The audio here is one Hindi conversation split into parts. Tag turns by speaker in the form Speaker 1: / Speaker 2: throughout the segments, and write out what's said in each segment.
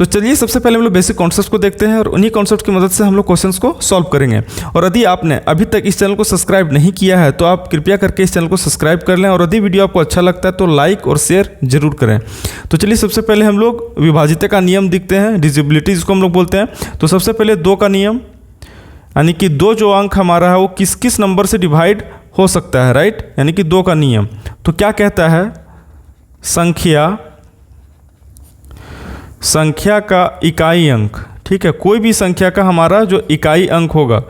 Speaker 1: तो चलिए सबसे पहले हम लोग बेसिक कॉन्सेप्ट को देखते हैं और उन्हीं कॉन्सेप्ट की मदद से हम लोग क्वेश्चंस को सॉल्व करेंगे। और यदि आपने अभी तक इस चैनल को सब्सक्राइब नहीं किया है तो आप कृपया करके इस चैनल को सब्सक्राइब कर लें, और यदि वीडियो आपको अच्छा लगता है तो लाइक और शेयर जरूर करें। तो चलिए सबसे पहले हम लोग विभाजित का नियम देखते हैं, डिविजिबिलिटी जिसको हम लोग बोलते हैं। तो सबसे पहले 2 का नियम, यानी कि 2 जो अंक हमारा है वो किस किस नंबर से डिवाइड हो सकता है, राइट, यानी कि 2 का नियम। तो क्या कहता है, संख्या का इकाई अंक, ठीक है, कोई भी संख्या का हमारा जो इकाई अंक होगा,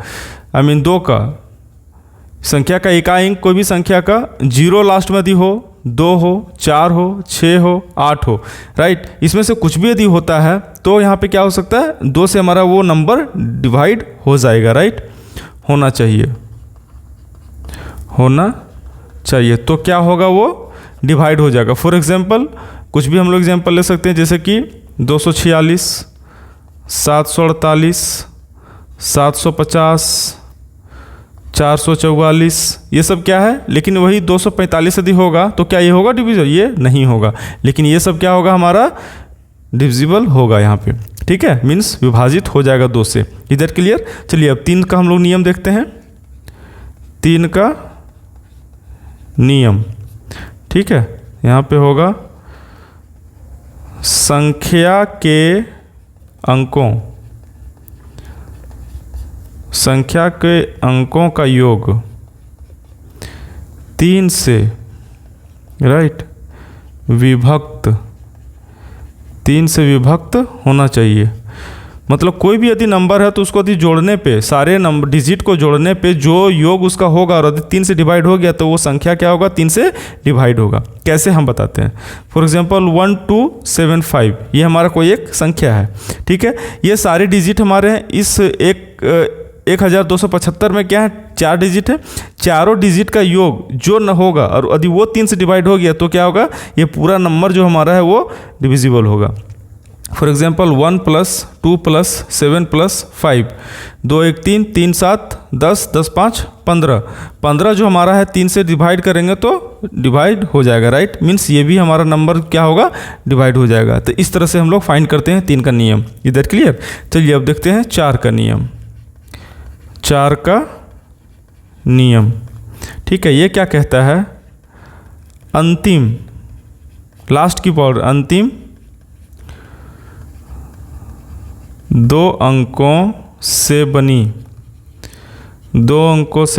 Speaker 1: 2 का संख्या का इकाई अंक कोई भी संख्या का 0 लास्ट में यदि हो, 2 हो, 4 हो, 6 हो, 8 हो, राइट, इसमें से कुछ भी यदि होता है तो यहाँ पे क्या हो सकता है, 2 से हमारा वो नंबर डिवाइड हो जाएगा, राइट, होना चाहिए। तो क्या होगा, वो डिवाइड हो जाएगा। फॉर एग्जांपल कुछ भी हम लोग एग्जांपल ले सकते हैं, जैसे कि 246, 748, 750, 444, ये सब क्या है, लेकिन वही 245 यदि होगा तो क्या ये होगा डिविजिबल, ये नहीं होगा, लेकिन ये सब क्या होगा, हमारा डिविजिबल होगा यहाँ पे, ठीक है, मीन्स विभाजित हो जाएगा 2 से। इधर क्लियर। चलिए अब 3 का हम लोग नियम देखते हैं। 3 का नियम, ठीक है, यहाँ पे होगा संख्या के अंकों का योग 3 से, राइट, 3 से विभक्त होना चाहिए। मतलब कोई भी यदि नंबर है तो उसको यदि जोड़ने पे, सारे नंबर डिजिट को जोड़ने पे जो योग उसका होगा, और यदि 3 से डिवाइड हो गया तो वो संख्या क्या होगा, 3 से डिवाइड होगा। कैसे हम बताते हैं, फॉर एग्जांपल 1275, ये हमारा कोई एक संख्या है, ठीक है, ये सारे डिजिट हमारे हैं। इस 1275 में क्या है, 4 डिजिट है, चारों डिजिट का योग जो न होगा और यदि वो 3 से डिवाइड हो गया तो क्या होगा, ये पूरा नंबर जो हमारा है वो डिविजिबल होगा। फॉर एग्जांपल 1 + 2 + 7 + 5, 2 1 3, 3 7 10, 10 5 15, 15 जो हमारा है 3 से डिवाइड करेंगे तो डिवाइड हो जाएगा, राइट, मीन्स ये भी हमारा नंबर क्या होगा, डिवाइड हो जाएगा। तो इस तरह से हम लोग फाइंड करते हैं 3 का नियम। इधर क्लियर। चलिए अब देखते हैं 4 का नियम। 4 का नियम, ठीक है, ये क्या कहता है, अंतिम, लास्ट की पावर, अंतिम 2 अंकों से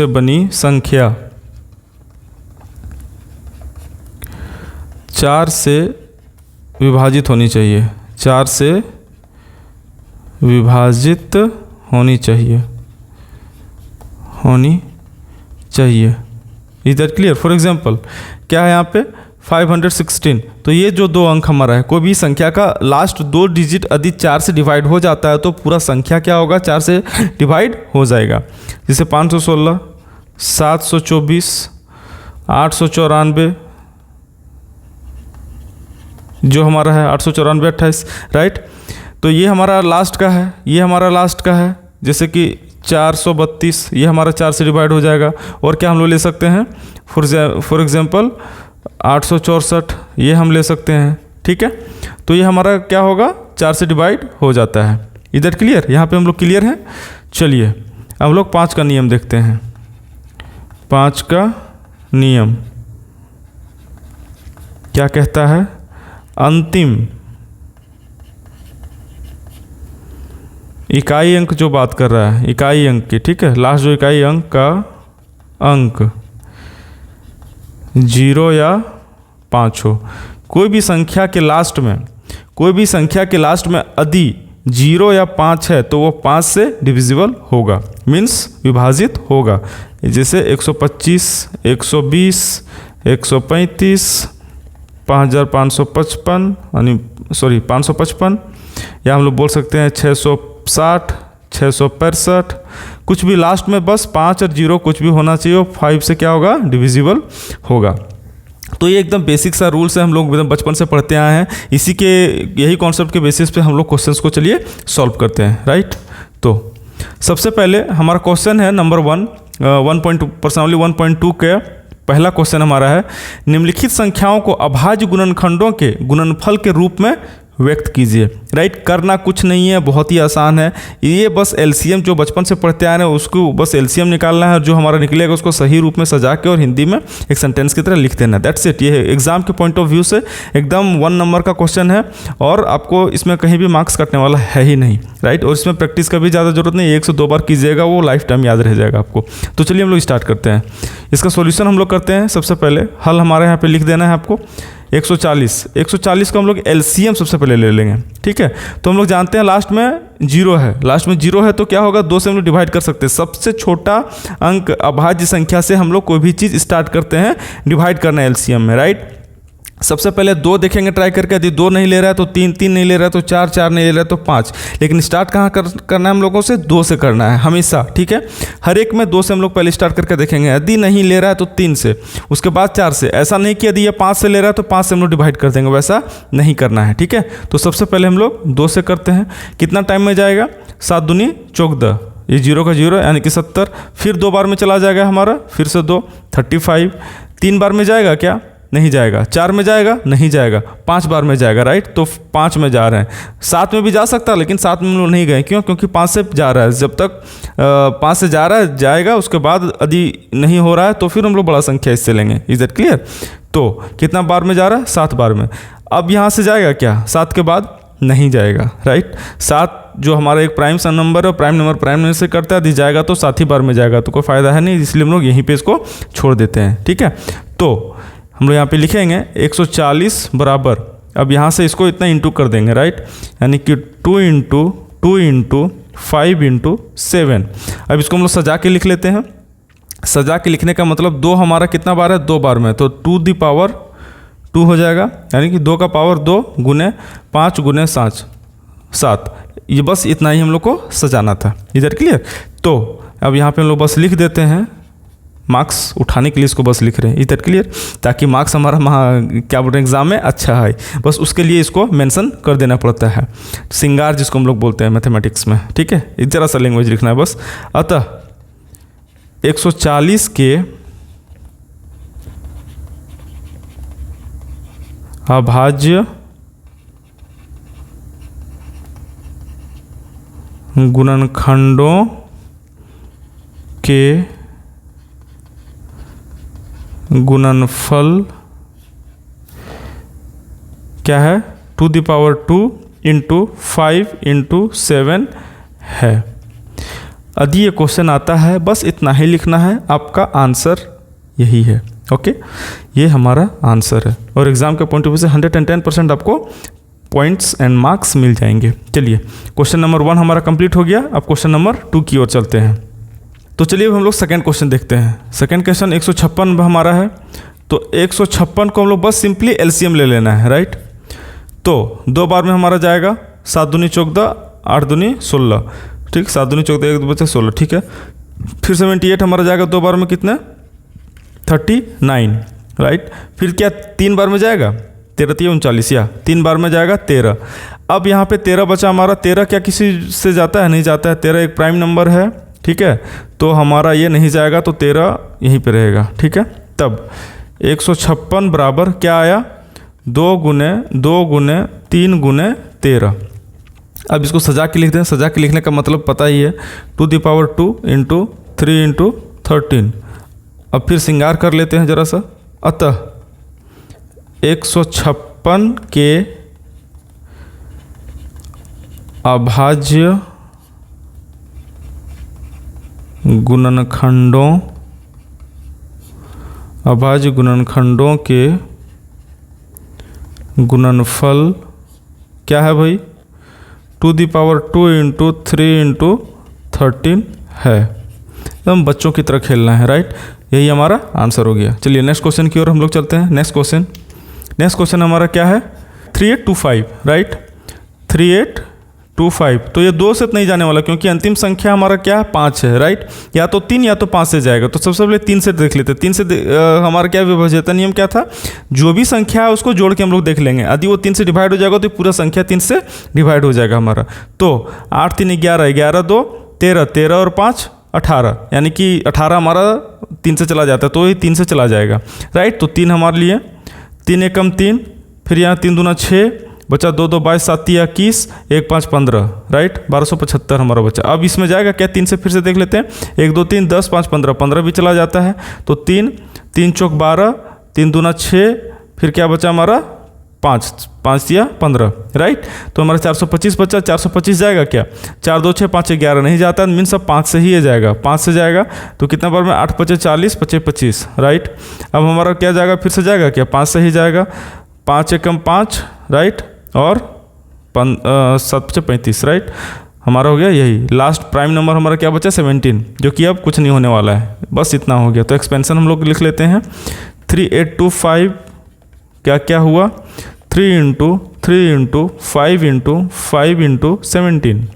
Speaker 1: बनी संख्या 4 से विभाजित होनी चाहिए, 4 से विभाजित होनी चाहिए। इधर क्लियर। फॉर एग्जांपल क्या है यहाँ पे 516, तो ये जो 2 अंक हमारा है, कोई भी संख्या का लास्ट 2 डिजिट यदि 4 से डिवाइड हो जाता है तो पूरा संख्या क्या होगा, 4 से डिवाइड हो जाएगा। जैसे 516, 724, 894, जो हमारा है 894, 28, राइट, तो ये हमारा लास्ट का है, ये हमारा लास्ट का है। जैसे कि 432, ये हमारा 4 से डिवाइड हो जाएगा। और क्या हम लोग ले सकते हैं, फॉर एग्जांपल 864, ये हम ले सकते हैं, ठीक है, तो ये हमारा क्या होगा, 4 से डिवाइड हो जाता है। इधर क्लियर, यहाँ पे हम लोग क्लियर हैं। चलिए अब हम लोग 5 का नियम देखते हैं। 5 का नियम क्या कहता है, अंतिम इकाई अंक जो बात कर रहा है, इकाई अंक की, ठीक है, लास्ट जो इकाई अंक का अंक 0 या 5 हो। कोई भी संख्या के लास्ट में यदि 0 या 5 है तो वो 5 से डिविजिबल होगा, मीन्स विभाजित होगा। जैसे 125, 120, 135, 5555, यानी 555, या हम लोग बोल सकते हैं 660, 665, कुछ भी लास्ट में बस 5 और 0 कुछ भी होना चाहिए, 5 से क्या होगा, डिविजिबल होगा। तो ये एकदम बेसिक सा रूल्स है, हम लोग एकदम बचपन से पढ़ते आए हैं। इसी के यही कॉन्सेप्ट के बेसिस पे हम लोग क्वेश्चंस को चलिए सॉल्व करते हैं, राइट। तो सबसे पहले हमारा क्वेश्चन है नंबर 1.2 प्रश्नावली 1.2 के पहला क्वेश्चन हमारा है, निम्नलिखित संख्याओं को अभाज्य गुणनखंडों के गुणनफल के रूप में व्यक्त कीजिए। राइट, करना कुछ नहीं है, बहुत ही आसान है। ये बस एलसीएम जो बचपन से पढ़ते आ रहे हैं उसको बस एलसीएम निकालना है और जो हमारा निकलेगा उसको सही रूप में सजा के और हिंदी में एक सेंटेंस की तरह लिख देना। That's it. ये एग्जाम के पॉइंट ऑफ व्यू से एकदम 1 नंबर का क्वेश्चन है और आपको इसमें कहीं भी मार्क्स कटने वाला है ही नहीं। राइट, और इसमें प्रैक्टिस का भी ज़्यादा जरूरत नहीं, 1 से 2 बार कीजिएगा, वो लाइफ टाइम याद रह जाएगा आपको। तो चलिए हम लोग स्टार्ट करते हैं। इसका सॉल्यूशन हम लोग करते हैं। सबसे पहले हल हमारे यहाँ पे लिख देना है आपको 140 को हम लोग एलसीएम सबसे पहले ले लेंगे। ठीक है, तो हम लोग जानते हैं लास्ट में 0 है, लास्ट में 0 है तो क्या होगा, 2 से हम लोग डिवाइड कर सकते हैं। सबसे छोटा अंक अभाज्य संख्या से हम लोग कोई भी चीज़ स्टार्ट करते हैं डिवाइड करना है एलसीएम में। राइट, सबसे पहले 2 देखेंगे ट्राई करके, यदि 2 नहीं ले रहा है तो 3, 3 नहीं ले रहा है तो 4, 4 नहीं ले रहा है तो 5। लेकिन स्टार्ट कहाँ करना है हम लोगों से, 2 से करना है हमेशा। ठीक है, हर एक में 2 से हम लोग पहले स्टार्ट करके देखेंगे। यदि नहीं ले रहा है तो 3 से, उसके बाद 4 से। ऐसा नहीं कि यदि ये 5 से ले रहा है तो 5 से हम लोग डिवाइड कर देंगे, वैसा नहीं करना है। ठीक है, तो सबसे पहले हम लोग 2 से करते हैं। कितना टाइम में जाएगा, 7 दूनी 14, ये 0 का 0 यानी कि 70। फिर 2 बार में चला जाएगा हमारा, फिर से 2 35। 3 बार में जाएगा क्या, नहीं जाएगा। 4 में जाएगा, नहीं जाएगा। 5 बार में जाएगा। राइट, तो 5 में जा रहे हैं। 7 में भी जा सकता है लेकिन 7 में हम लोग नहीं गए, क्यों, क्योंकि 5 से जा रहा है। जब तक 5 से जा रहा है जाएगा, उसके बाद यदि नहीं हो रहा है तो फिर हम लोग बड़ा संख्या इससे लेंगे। Is that clear. तो कितना बार में जा रहा है, 7 बार में। अब यहाँ से जाएगा क्या, 7 के बाद नहीं जाएगा। राइट, 7 जो हमारा एक प्राइम नंबर है, प्राइम नंबर से करता है, यदि जाएगा तो 7 ही बार में जाएगा, तो कोई फ़ायदा है नहीं, इसलिए हम लोग यहीं पे इसको छोड़ देते हैं। ठीक है, तो हम लोग यहाँ पे लिखेंगे 140 बराबर, अब यहाँ से इसको इतना इंटू कर देंगे। राइट, यानी कि 2 इंटू 5 इंटू 7। अब इसको हम लोग सजा के लिख लेते हैं। सजा के लिखने का मतलब 2 हमारा कितना बार है, 2 बार में, तो 2 दी पावर 2 हो जाएगा, यानी कि 2 का पावर 2 गुने 5 गुने 7। ये बस इतना ही हम लोग को सजाना था। इधर क्लियर। तो अब यहाँ पे हम लोग बस लिख देते हैं, मार्क्स उठाने के लिए इसको बस लिख रहे हैं। इधर क्लियर, ताकि मार्क्स हमारा क्या बोलते हैं एग्जाम में अच्छा है, बस उसके लिए इसको मेंशन कर देना पड़ता है। सिंगार जिसको हम लोग बोलते हैं मैथमेटिक्स में। ठीक है, इस तरह सा लैंग्वेज लिखना है बस। अतः 140 के अभाज्य गुणनखंडों के गुणनफल क्या है, 2 दी पावर 2 इंटू 5 इंटू 7 है। यदि ये क्वेश्चन आता है बस इतना ही लिखना है, आपका आंसर यही है। ओके, ये हमारा आंसर है और एग्जाम के पॉइंट ऑफ व्यू से 110% आपको पॉइंट्स एंड मार्क्स मिल जाएंगे। चलिए, क्वेश्चन नंबर 1 हमारा कंप्लीट हो गया। अब क्वेश्चन नंबर 2 की ओर चलते हैं। तो चलिए अब हम लोग सेकंड क्वेश्चन देखते हैं। सेकंड क्वेश्चन 156 हमारा है। तो 156 को हम लोग बस सिंपली एलसीएम ले लेना है। राइट, तो 2 बार में हमारा जाएगा, 7 दूनी 14, 8 दूनी 16। ठीक, 7 दूनी 14, 1 बचे 16। ठीक है, फिर 78 हमारा जाएगा 2 बार में, कितना 39। राइट, फिर क्या 3 बार में जाएगा, 13 39, या 3 बार में जाएगा 13। अब यहाँ पे 13 बचा हमारा। 13 क्या किसी से जाता है, नहीं जाता है। 13 एक प्राइम नंबर है। ठीक है, तो हमारा ये नहीं जाएगा, तो 13 यहीं पे रहेगा। ठीक है, तब 156 बराबर क्या आया, 2 गुने 3 गुने 13। अब इसको सजा के लिख दें। सजा के लिखने का मतलब पता ही है, 2 दी पावर 2 इंटू 3 इंटू 13। अब फिर श्रृंगार कर लेते हैं ज़रा सा। अतः 156 के अभाज्य गुणनखंडों के गुणनफल क्या है भाई, 2 दी पावर 2 इंटू 3 इंटू 13 है। एकदम बच्चों की तरह खेलना है। राइट, यही हमारा आंसर हो गया। चलिए नेक्स्ट क्वेश्चन की ओर हम लोग चलते हैं। नेक्स्ट क्वेश्चन हमारा क्या है, 3825। राइट, 3825। तो ये 2 से नहीं जाने वाला, क्योंकि अंतिम संख्या हमारा क्या है, 5 है। राइट, या तो 3 या तो 5 से जाएगा। तो सबसे पहले 3 से देख लेते हैं। 3 से हमारा क्या विभाज्यता नियम क्या था, जो भी संख्या है उसको जोड़ के हम लोग देख लेंगे। यदि वो 3 से डिवाइड हो जाएगा तो पूरा संख्या 3 से डिवाइड हो जाएगा हमारा। तो 8 3 11, 11 2 13, 13 और 5 18, यानी कि 18 हमारा 3 से चला जाता है, तो ये 3 से चला जाएगा। राइट, तो 3 हमारे लिए, 3 एकम 3, फिर यहाँ 3 दूना 6 बचा 2 2 22 7 3 21 1 5 15, राइट 1275 हमारा बचा। अब इसमें जाएगा क्या 3 से, फिर से देख लेते हैं। 1 2 3 10 5 15, 15 भी चला जाता है तो 3 3 चौक 12, 3 दूना 6, फिर क्या बचा हमारा 5 5 या 15, राइट। तो हमारा 425 बचा। 425 जाएगा क्या, 4 2 6 5 11 नहीं जाता, मीन सब 5 से ही जाएगा, 5 से जाएगा तो कितना बार में 8 5 40 5 25, राइट। अब हमारा क्या जाएगा, फिर से जाएगा क्या, 5 से ही जाएगा, 5 एकम 5, राइट, और 7 5 35, राइट। हमारा हो गया यही लास्ट प्राइम नंबर हमारा क्या बचा 17, जो कि अब कुछ नहीं होने वाला है, बस इतना हो गया। तो एक्सपेंशन हम लोग लिख लेते हैं 3825 क्या क्या हुआ 3 into 3 into 5 into 5 into 17,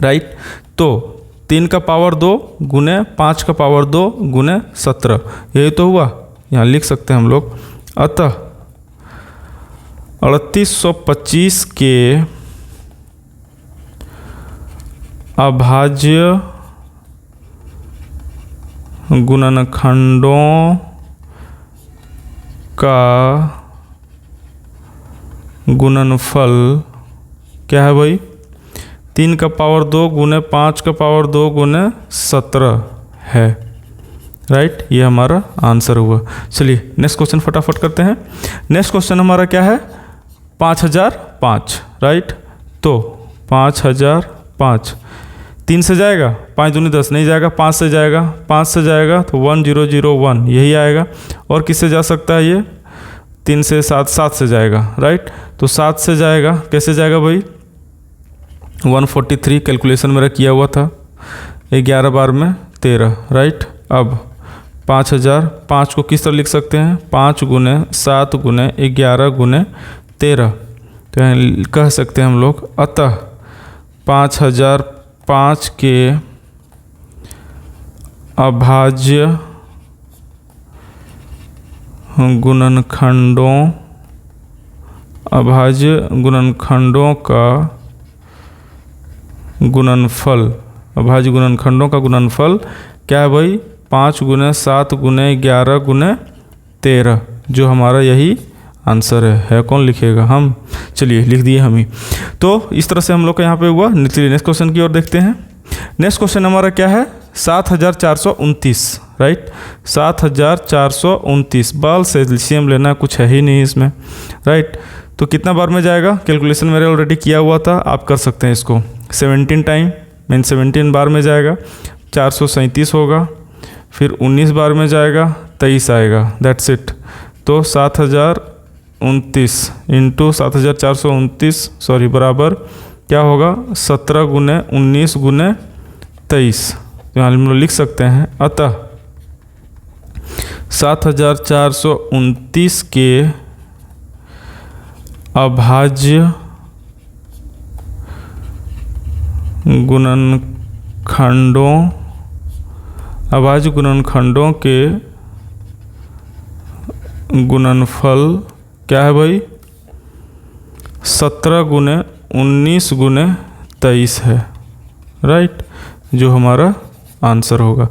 Speaker 1: right. तो 3 का पावर 2 गुने 5 का पावर 2 गुने 17, यही तो हुआ, यहाँ लिख सकते हैं हम लोग। अतः 3825 के अभाज्य गुणनखंडों का गुणनफल क्या है भाई, 3 का पावर 2 गुने 5 का पावर 2 गुने 17 है, राइट। ये हमारा आंसर हुआ। चलिए नेक्स्ट क्वेश्चन फटाफट करते हैं। नेक्स्ट क्वेश्चन हमारा क्या है 5005, राइट। तो 5005 3 से जाएगा, 5 दूनी 10 नहीं जाएगा, 5 से जाएगा, 5 से जाएगा तो 1001 यही आएगा। और किससे जा सकता है ये, 3 से 7, 7 से जाएगा, राइट। तो 7 से जाएगा, कैसे जाएगा भाई 143 कैलकुलेशन मेरा किया हुआ था, 11 बार में 13, राइट। अब 5005 को किस तरह लिख सकते हैं, 5 गुने 7 गुने 11 गुने 13, तो यहाँ कह सकते हैं हम लोग। अतः 5005 के अभाज्य गुणनखंडों का गुणनफल, अभाज्य गुणनखंडों का गुणनफल क्या है भाई 5 गुने 7 गुने 11 गुने 13, जो हमारा यही आंसर है। कौन लिखेगा, हम। चलिए लिख दिए हम ही। तो इस तरह से हम लोग का यहाँ पे हुआ। नेक्स्ट क्वेश्चन की ओर देखते हैं। नेक्स्ट क्वेश्चन हमारा क्या है 7429, राइट। 7429 बाल से एलसीएम लेना, कुछ है ही नहीं इसमें, राइट। तो कितना बार में जाएगा, कैलकुलेशन मेरे ऑलरेडी किया हुआ था, आप कर सकते हैं इसको। 17 टाइम मीन 17 बार में जाएगा, 437 होगा, फिर 19 बार में जाएगा, 23 आएगा, दैट्स इट। तो 7029 इंटू 7429 सॉरी बराबर क्या होगा 17 गुने 19 गुने 23, तो यहाँ हम लोग लिख सकते हैं। अतः 7429 के अभाज्य गुणनखंडों के गुणनफल क्या है भाई 17 गुने 19 गुने 23 है, राइट, जो हमारा आंसर होगा।